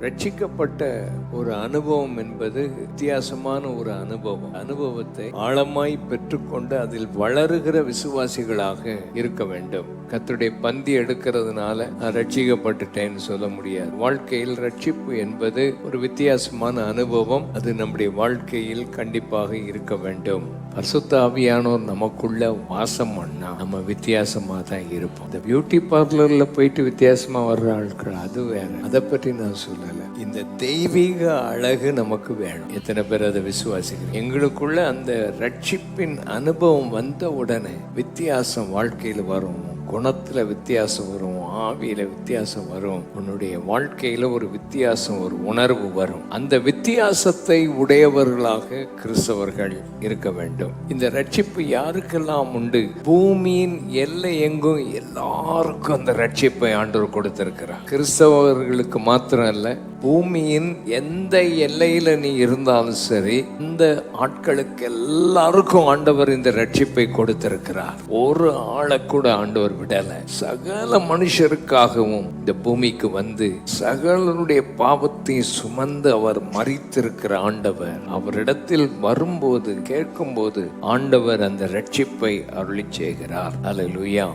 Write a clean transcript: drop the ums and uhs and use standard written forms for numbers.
ரட்சிக்கப்பட்ட ஒரு அனுபவம் என்பது வித்தியாசமான ஒரு அனுபவத்தை ஆழமாய் பெற்றுக்கொண்டு அதில் வளருகிற விசுவாசிகளாக இருக்க வேண்டும். கர்த்தருடைய பந்தி எடுக்கிறதுனால நான் ரட்சிக்கப்பட்டுட்டேன்னு சொல்ல முடியாது. வாழ்க்கையில் ரட்சிப்பு என்பது ஒரு வித்தியாசமான அனுபவம். அது நம்முடைய வாழ்க்கையில் கண்டிப்பாக இருக்க வேண்டும். பரிசுத்த ஆவியானோர் நமக்குள்ள வாசம் பண்ணா நம்ம வித்தியாசமா தான் இருப்போம். இந்த பியூட்டி பார்லர்ல போயிட்டு வித்தியாசமா வர்ற ஆட்கள் அது வேற, அதை பற்றி நான் சொல்லல. இந்த தெய்வீக அழகு நமக்கு வேணும். எத்தனை பேர் அதை விசுவாசிக்கிறோம்? எங்களுக்குள்ள அந்த ரட்சிப்பின் அனுபவம் வந்த உடனே வித்தியாசம் வாழ்க்கையில் வரும். குணத்துல வித்தியாசம் வரும், ஆவியில வித்தியாசம் வரும், உன்னுடைய வாழ்க்கையில ஒரு வித்தியாசம், ஒரு உணர்வு வரும். அந்த வித்தியாசத்தை உடையவர்களாக கிறிஸ்தவர்கள் இருக்க வேண்டும். இந்த ரட்சிப்பு யாருக்கெல்லாம் உண்டு? பூமியின் எல்லை எங்கும் எல்லாருக்கும் அந்த ரட்சிப்பை ஆண்டவர் கொடுத்திருக்கிறார். கிறிஸ்தவர்களுக்கு மாத்திரம் அல்ல, பூமியின் எந்த எல்லையில நீ இருந்தாலும் சரி, இந்த ஆட்களுக்கு எல்லாருக்கும் ஆண்டவர் இந்த ரட்சிப்பை கொடுத்திருக்கிறார். ஒரு ஆளை கூட ஆண்டவர் விடல. சகல மனுஷருக்காகவும் இந்த பூமிக்கு வந்து சகலருடைய பாவத்தை சுமந்து அவர் மரித்திருக்கிற ஆண்டவர். அவரிடத்தில் வரும்போது, கேட்கும் போது ஆண்டவர் அந்த ரட்சிப்பை அருளி செய்கிறார். அல்லேலூயா.